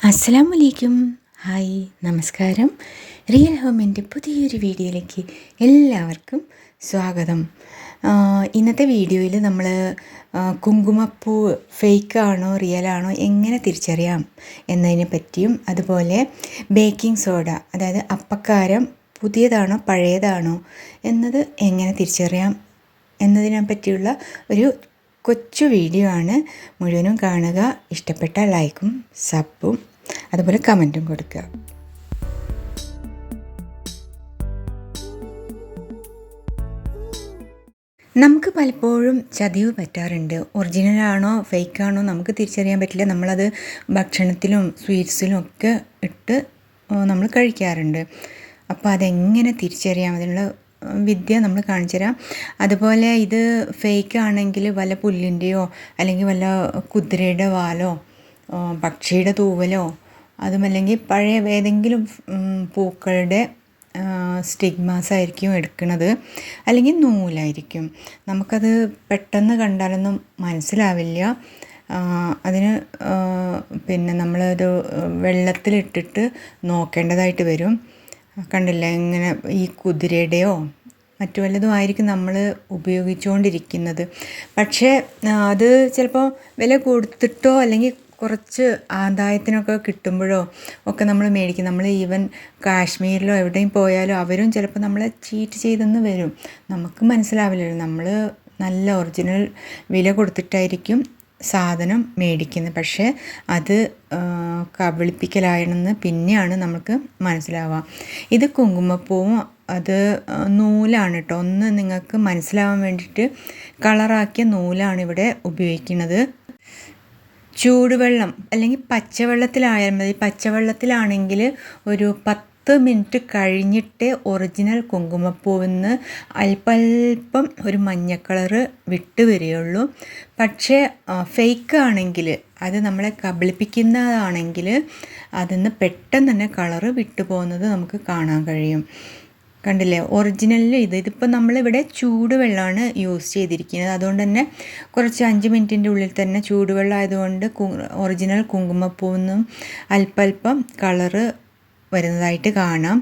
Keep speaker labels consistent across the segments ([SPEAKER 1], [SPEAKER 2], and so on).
[SPEAKER 1] അസ്സലാമലൈക്കും. ഹായ്, നമസ്കാരം. റിയൽ ഹോമിൻ്റെ പുതിയൊരു വീഡിയോയിലേക്ക് എല്ലാവർക്കും സ്വാഗതം. ഇന്നത്തെ വീഡിയോയിൽ നമ്മൾ കുങ്കുമപ്പൂ ഫേക്കാണോ റിയലാണോ എങ്ങനെ തിരിച്ചറിയാം എന്നതിനെ പറ്റിയും, അതുപോലെ ബേക്കിംഗ് സോഡ അതായത് അപ്പക്കാരം പുതിയതാണോ പഴയതാണോ എന്നത് എങ്ങനെ തിരിച്ചറിയാം എന്നതിനെ പറ്റിയുള്ള ഒരു കൊച്ചു വീഡിയോ ആണ്. മുഴുവനും കാണുക. ഇഷ്ടപ്പെട്ട ലൈക്കും സബും അതുപോലെ കമൻറ്റും കൊടുക്കുക. നമുക്ക് പലപ്പോഴും ചതിവ് പറ്റാറുണ്ട്. ഒറിജിനലാണോ ഫേക്കാണോ നമുക്ക് തിരിച്ചറിയാൻ പറ്റില്ല. നമ്മളത് ഭക്ഷണത്തിലും സ്വീറ്റ്സിലും ഒക്കെ ഇട്ട് നമ്മൾ കഴിക്കാറുണ്ട്. അപ്പോൾ അതെങ്ങനെ തിരിച്ചറിയാം, അതിനുള്ള വിദ്യ നമ്മൾ കാണിച്ചു തരാം. അതുപോലെ ഇത് ഫേക്ക് ആണെങ്കിൽ വല്ല പുല്ലിൻ്റെയോ അല്ലെങ്കിൽ വല്ല കുതിരയുടെ വാലോ പക്ഷിയുടെ തൂവലോ അതുമല്ലെങ്കിൽ പഴയ ഏതെങ്കിലും പൂക്കളുടെ സ്റ്റിഗ്മാസ് ആയിരിക്കും എടുക്കുന്നത്, അല്ലെങ്കിൽ നൂലായിരിക്കും. നമുക്കത് പെട്ടെന്ന് കണ്ടാലൊന്നും മനസ്സിലാവില്ല. അതിന് നമ്മളൊരു വെള്ളത്തിലിട്ടിട്ട് നോക്കേണ്ടതായിട്ട് വരും. കണ്ടില്ല, ഇങ്ങനെ ഈ കുതിരയുടെയോ മറ്റു വല്ലതും ആയിരിക്കും നമ്മൾ ഉപയോഗിച്ചുകൊണ്ടിരിക്കുന്നത്. പക്ഷേ അത് ചിലപ്പോൾ വില കൊടുത്തിട്ടോ അല്ലെങ്കിൽ കുറച്ച് ആദായത്തിനൊക്കെ കിട്ടുമ്പോഴോ ഒക്കെ നമ്മൾ മേടിക്കും. നമ്മൾ ഈവൻ കാശ്മീരിലോ എവിടെയും പോയാലും അവരും ചിലപ്പോൾ നമ്മളെ ചീറ്റ് ചെയ്തെന്ന് വരും. നമുക്ക് മനസ്സിലാവില്ലല്ലോ. നമ്മൾ നല്ല ഒറിജിനൽ വില കൊടുത്തിട്ടായിരിക്കും സാധനം മേടിക്കുന്നത്. പക്ഷേ അത് കബളിപ്പിക്കലാണെന്ന് പിന്നെയാണ് നമുക്ക് മനസ്സിലാവുക. ഇത് കുങ്കുമപ്പൂവും അത് നൂലാണ് കേട്ടോ. ഒന്ന് നിങ്ങൾക്ക് മനസ്സിലാവാൻ വേണ്ടിയിട്ട് കളറാക്കിയ നൂലാണ് ഇവിടെ ഉപയോഗിക്കുന്നത്. ചൂടുവെള്ളം അല്ലെങ്കിൽ പച്ചവെള്ളത്തിലായാൽ മതി. പച്ചവെള്ളത്തിലാണെങ്കിൽ ഒരു 10 മിനിറ്റ് കഴിഞ്ഞിട്ടേ ഒറിജിനൽ കുങ്കുമപ്പൂവിന്ന് അല്പം ഒരു മഞ്ഞ കളറ് വിട്ട് വരികയുള്ളൂ. പക്ഷേ ഫേക്ക് ആണെങ്കിൽ, അത് നമ്മളെ കബളിപ്പിക്കുന്നതാണെങ്കിൽ അതിന്ന് പെട്ടെന്ന് തന്നെ കളറ് വിട്ടു പോകുന്നത് നമുക്ക് കാണാൻ കഴിയും. കണ്ടില്ലേ, ഒറിജിനലിൽ ഇതിപ്പോൾ നമ്മളിവിടെ ചൂടുവെള്ളമാണ് യൂസ് ചെയ്തിരിക്കുന്നത്. അതുകൊണ്ട് തന്നെ കുറച്ച് 5 മിനിറ്റിൻ്റെ ഉള്ളിൽ തന്നെ ചൂടുവെള്ളം ആയതുകൊണ്ട് ഒറിജിനൽ കുങ്കുമപ്പൂവിന്നും അല്പം കളറ് വരുന്നതായിട്ട് കാണാം.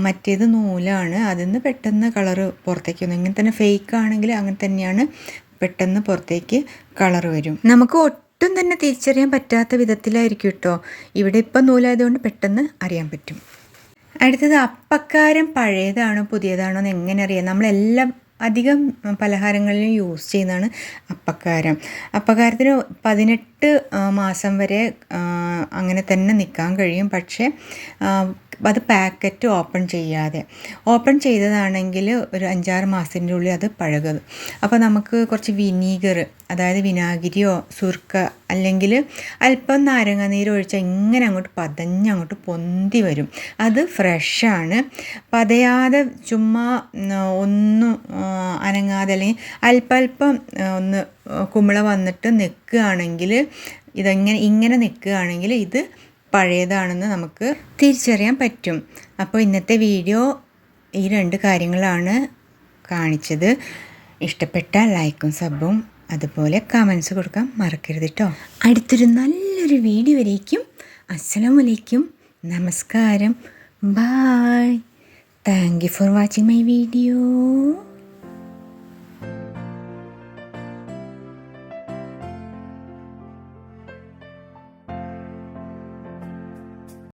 [SPEAKER 1] മറ്റേത് നൂലാണ്, അതിന്ന് പെട്ടെന്ന് കളറ് പുറത്തേക്ക് വന്നു. ഇങ്ങനെ തന്നെ ഫേക്ക് ആണെങ്കിൽ അങ്ങനെ തന്നെയാണ്, പെട്ടെന്ന് പുറത്തേക്ക് കളറ് വരും. നമുക്ക് ഒട്ടും തന്നെ തിരിച്ചറിയാൻ പറ്റാത്ത വിധത്തിലായിരിക്കും കേട്ടോ. ഇവിടെ ഇപ്പം നൂലായതുകൊണ്ട് പെട്ടെന്ന് അറിയാൻ പറ്റും. അടുത്തത് അപ്പക്കാരം പഴയതാണോ പുതിയതാണോ എന്ന് എങ്ങനെ അറിയാം? നമ്മളെല്ലാം അധികം പലഹാരങ്ങളിലും യൂസ് ചെയ്യുന്നതാണ് അപ്പക്കാരം. അപ്പക്കാരത്തിന് 18 മാസം വരെ അങ്ങനെ തന്നെ നിൽക്കാൻ കഴിയും. പക്ഷേ അത് പാക്കറ്റ് ഓപ്പൺ ചെയ്തതാണെങ്കിൽ ഒരു 5-6 മാസത്തിൻ്റെ ഉള്ളിൽ അത് പഴകും. അപ്പോൾ നമുക്ക് കുറച്ച് വിനീഗർ, അതായത് വിനാഗിരിയോ സുർക്ക അല്ലെങ്കിൽ അല്പം നാരങ്ങ നീര് ഒഴിച്ചാൽ ഇങ്ങനെ അങ്ങോട്ട് പതഞ്ഞങ്ങോട്ട് പൊന്തി വരും. അത് ഫ്രഷാണ്. പതയാതെ ചുമ്മാ ഒന്നും അനങ്ങാതെ അല്ലെങ്കിൽ അല്പം ഒന്ന് കുമിള വന്നിട്ട് നിൽക്കുകയാണെങ്കിൽ, ഇങ്ങനെ നിൽക്കുകയാണെങ്കിൽ ഇത് പഴയതാണെന്ന് നമുക്ക് തിരിച്ചറിയാൻ പറ്റും. അപ്പോൾ ഇന്നത്തെ വീഡിയോ ഈ 2 കാര്യങ്ങളാണ് കാണിച്ചത്. ഇഷ്ടപ്പെട്ട ലൈക്കും സബും അതുപോലെ കമൻസ് കൊടുക്കാൻ മറക്കരുത് കേട്ടോ. അടുത്തൊരു നല്ലൊരു വീഡിയോ വരേക്കും. അസ്സലാമലൈക്കും, നമസ്കാരം, bye. Thank you for watching my video.